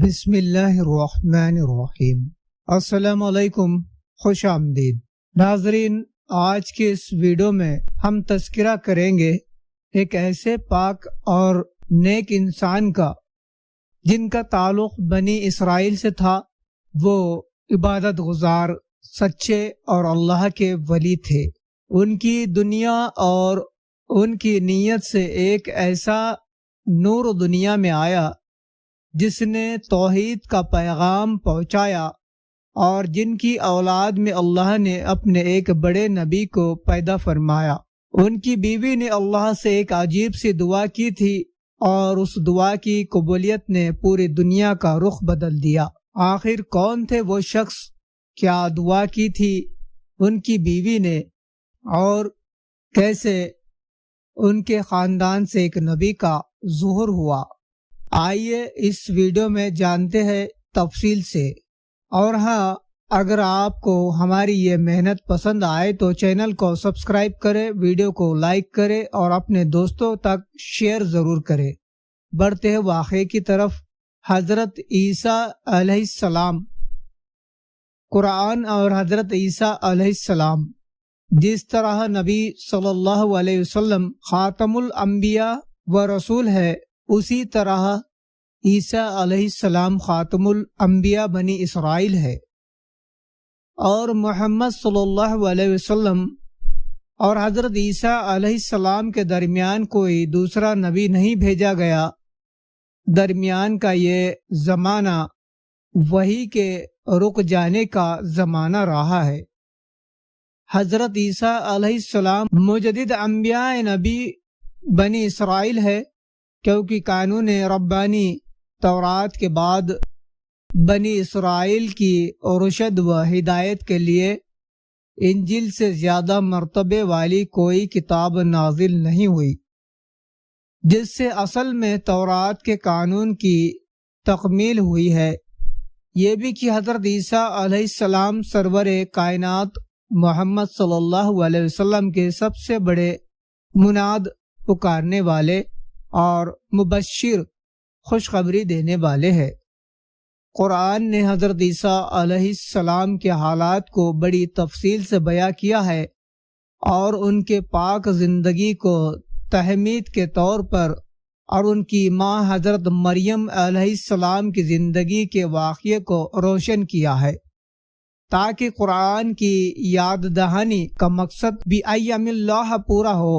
بسم اللہ الرحمن الرحیم۔ السلام علیکم، خوش آمدید ناظرین۔ آج کے اس ویڈیو میں ہم تذکرہ کریں گے ایک ایسے پاک اور نیک انسان کا جن کا تعلق بنی اسرائیل سے تھا۔ وہ عبادت گزار، سچے اور اللہ کے ولی تھے۔ ان کی دنیا اور ان کی نیت سے ایک ایسا نور دنیا میں آیا جس نے توحید کا پیغام پہنچایا، اور جن کی اولاد میں اللہ نے اپنے ایک بڑے نبی کو پیدا فرمایا۔ ان کی بیوی نے اللہ سے ایک عجیب سی دعا کی تھی، اور اس دعا کی قبولیت نے پوری دنیا کا رخ بدل دیا۔ آخر کون تھے وہ شخص؟ کیا دعا کی تھی ان کی بیوی نے، اور کیسے ان کے خاندان سے ایک نبی کا ظہور ہوا؟ آئیے اس ویڈیو میں جانتے ہیں تفصیل سے۔ اور ہاں، اگر آپ کو ہماری یہ محنت پسند آئے تو چینل کو سبسکرائب کرے، ویڈیو کو لائک کرے اور اپنے دوستوں تک شیئر ضرور کرے۔ بڑھتے ہیں واقعے کی طرف۔ حضرت عیسیٰ علیہ السلام۔ قرآن اور حضرت عیسیٰ علیہ السلام جس طرح نبی صلی اللہ علیہ وسلم خاتم الانبیاء و رسول ہے، اسی طرح عیسیٰ علیہ السلام خاتم الانبیاء بنی اسرائیل ہے، اور محمد صلی اللہ علیہ وسلم اور حضرت عیسیٰ علیہ السلام کے درمیان کوئی دوسرا نبی نہیں بھیجا گیا۔ درمیان کا یہ زمانہ وحی کے رک جانے کا زمانہ رہا ہے۔ حضرت عیسیٰ علیہ السلام مجدد انبیاء نبی بنی اسرائیل ہے، کیونکہ قانون ربانی تورات کے بعد بنی اسرائیل کی رشد و ہدایت کے لیے انجیل سے زیادہ مرتبے والی کوئی کتاب نازل نہیں ہوئی، جس سے اصل میں تورات کے قانون کی تکمیل ہوئی ہے۔ یہ بھی کہ حضرت عیسیٰ علیہ السلام سرور کائنات محمد صلی اللہ علیہ وسلم کے سب سے بڑے مناد پکارنے والے اور مبشر خوشخبری دینے والے ہیں۔ قرآن نے حضرت عیسیٰ علیہ السلام کے حالات کو بڑی تفصیل سے بیان کیا ہے، اور ان کے پاک زندگی کو تحمید کے طور پر اور ان کی ماں حضرت مریم علیہ السلام کی زندگی کے واقعے کو روشن کیا ہے، تاکہ قرآن کی یاد دہانی کا مقصد بھی ایام اللہ پورا ہو۔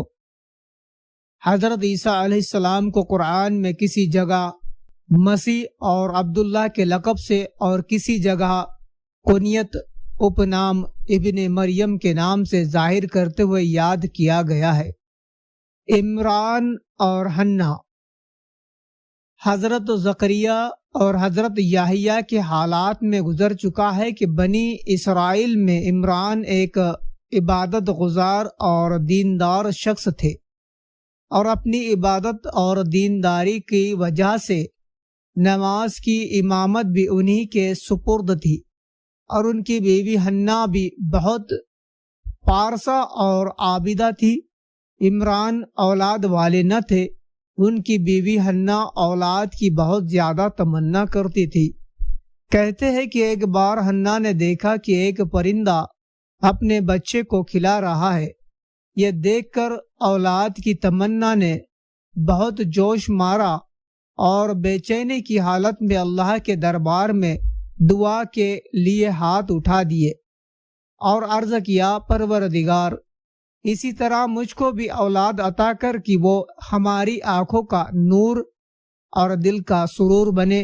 حضرت عیسیٰ علیہ السلام کو قرآن میں کسی جگہ مسیح اور عبداللہ کے لقب سے، اور کسی جگہ کنیت اپنام ابن مریم کے نام سے ظاہر کرتے ہوئے یاد کیا گیا ہے۔ عمران اور حنا۔ حضرت زکریا اور حضرت یحییٰ کے حالات میں گزر چکا ہے کہ بنی اسرائیل میں عمران ایک عبادت گزار اور دیندار شخص تھے، اور اپنی عبادت اور دینداری کی وجہ سے نماز کی امامت بھی انہی کے سپرد تھی، اور ان کی بیوی حنا بھی بہت پارسا اور عابدہ تھی۔ عمران اولاد والے نہ تھے، ان کی بیوی حنا اولاد کی بہت زیادہ تمنا کرتی تھی۔ کہتے ہیں کہ ایک بار حنا نے دیکھا کہ ایک پرندہ اپنے بچے کو کھلا رہا ہے۔ یہ دیکھ کر اولاد کی تمنا نے بہت جوش مارا، اور بے چینی کی حالت میں اللہ کے دربار میں دعا کے لیے ہاتھ اٹھا دیے اور عرض کیا، پروردگار، اسی طرح مجھ کو بھی اولاد عطا کر کہ وہ ہماری آنکھوں کا نور اور دل کا سرور بنے۔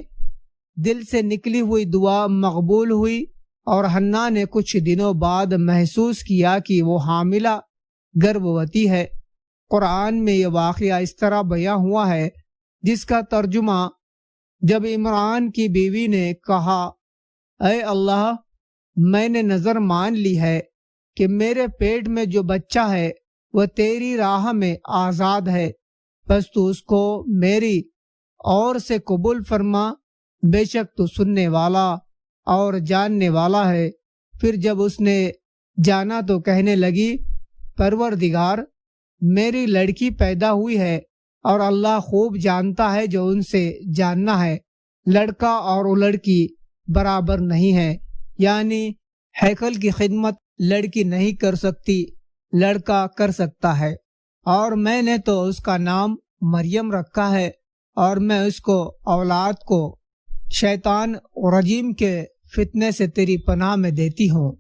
دل سے نکلی ہوئی دعا مقبول ہوئی، اور حنا نے کچھ دنوں بعد محسوس کیا کہ وہ حاملہ گربھوتی ہے۔ قرآن میں یہ واقعہ اس طرح بیان ہوا ہے، جس کا ترجمہ: جب عمران کی بیوی نے کہا، اے اللہ، میں نے نظر مان لی ہے کہ میرے پیٹ میں جو بچہ ہے وہ تیری راہ میں آزاد ہے، بس تو اس کو میری اور سے قبول فرما، بے شک تو سننے والا اور جاننے والا ہے۔ پھر جب اس نے جانا تو کہنے لگی، پروردگار، میری لڑکی پیدا ہوئی ہے، اور اللہ خوب جانتا ہے جو ان سے جاننا ہے، لڑکا اور وہ لڑکی برابر نہیں ہے، یعنی ہیکل کی خدمت لڑکی نہیں کر سکتی، لڑکا کر سکتا ہے۔ اور میں نے تو اس کا نام مریم رکھا ہے، اور میں اس کو اولاد کو شیطان رجیم کے فتنے سے تیری پناہ میں دیتی ہوں۔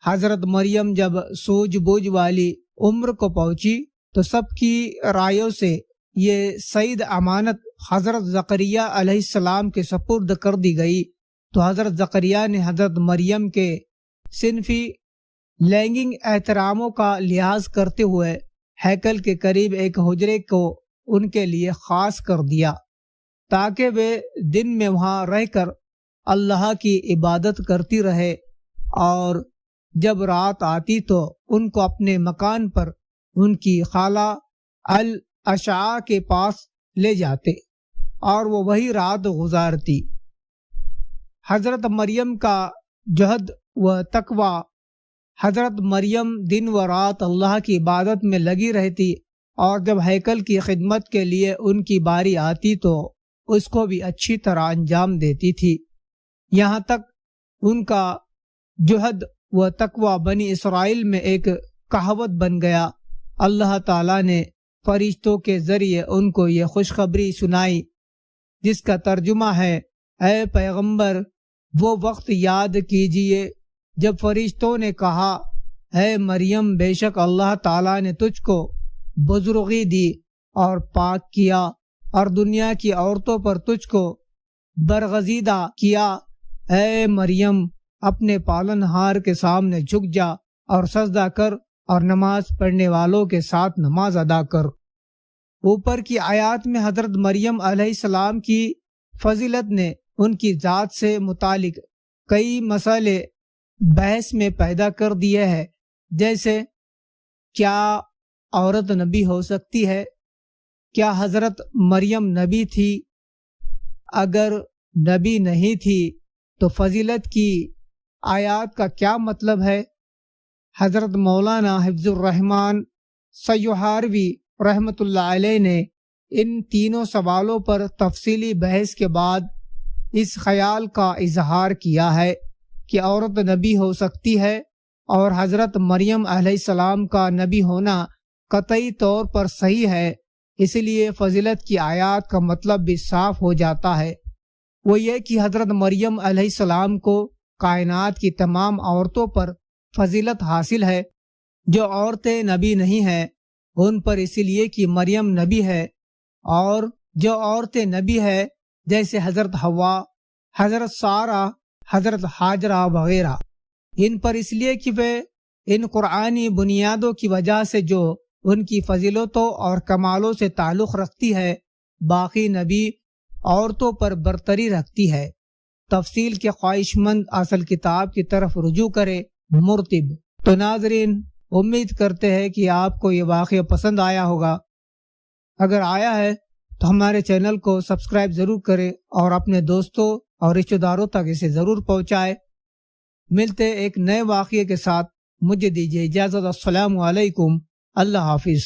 حضرت مریم جب سوجھ بوجھ والی عمر کو پہنچی تو سب کی رائیوں سے یہ سعید امانت حضرت زکریا علیہ السلام کے سپرد کر دی گئی، تو حضرت زکریا نے حضرت مریم کے صنفی لینگنگ احتراموں کا لحاظ کرتے ہوئے ہیکل کے قریب ایک حجرے کو ان کے لیے خاص کر دیا تاکہ وہ دن میں وہاں رہ کر اللہ کی عبادت کرتی رہے، اور جب رات آتی تو ان کو اپنے مکان پر ان کی خالہ الاشعہ کے پاس لے جاتے اور وہ وہی رات گزارتی۔ حضرت مریم کا جہد و تقوی، حضرت مریم دن و رات اللہ کی عبادت میں لگی رہتی، اور جب ہیکل کی خدمت کے لیے ان کی باری آتی تو اس کو بھی اچھی طرح انجام دیتی تھی، یہاں تک ان کا جہد و تقوی بنی اسرائیل میں ایک کہاوت بن گیا۔ اللہ تعالیٰ نے فرشتوں کے ذریعے ان کو یہ خوشخبری سنائی جس کا ترجمہ ہے، اے پیغمبر وہ وقت یاد کیجئے جب فرشتوں نے کہا، اے مریم بے شک اللہ تعالیٰ نے تجھ کو بزرگی دی اور پاک کیا اور دنیا کی عورتوں پر تجھ کو برگزیدہ کیا، اے مریم اپنے پالنہار کے سامنے جھک جا اور سجدہ کر اور نماز پڑھنے والوں کے ساتھ نماز ادا کر۔ اوپر کی آیات میں حضرت مریم علیہ السلام کی فضیلت نے ان کی ذات سے متعلق کئی مسئلے بحث میں پیدا کر دیے ہیں، جیسے کیا عورت نبی ہو سکتی ہے؟ کیا حضرت مریم نبی تھی؟ اگر نبی نہیں تھی تو فضیلت کی آیات کا کیا مطلب ہے؟ حضرت مولانا حفظ الرحمن سیوہاروی رحمۃ اللہ علیہ نے ان تینوں سوالوں پر تفصیلی بحث کے بعد اس خیال کا اظہار کیا ہے کہ عورت نبی ہو سکتی ہے، اور حضرت مریم علیہ السلام کا نبی ہونا قطعی طور پر صحیح ہے، اس لیے فضیلت کی آیات کا مطلب بھی صاف ہو جاتا ہے، وہ یہ کہ حضرت مریم علیہ السلام کو کائنات کی تمام عورتوں پر فضیلت حاصل ہے۔ جو عورتیں نبی نہیں ہیں ان پر اسی لیے کہ مریم نبی ہے، اور جو عورتیں نبی ہے جیسے حضرت حوا، حضرت سارہ، حضرت ہاجرہ وغیرہ، ان پر اس لیے کہ وہ ان قرآنی بنیادوں کی وجہ سے جو ان کی فضیلتوں اور کمالوں سے تعلق رکھتی ہے، باقی نبی عورتوں پر برتری رکھتی ہے۔ تفصیل کے خواہش مند اصل کتاب کی طرف رجوع کرے مرتب۔ تو ناظرین، امید کرتے ہیں کہ آپ کو یہ واقعہ پسند آیا ہوگا۔ اگر آیا ہے تو ہمارے چینل کو سبسکرائب ضرور کریں اور اپنے دوستوں اور رشتہ داروں تک اسے ضرور پہنچائے۔ ملتے ایک نئے واقعے کے ساتھ، مجھے دیجیے اجازت۔ السلام علیکم، اللہ حافظ۔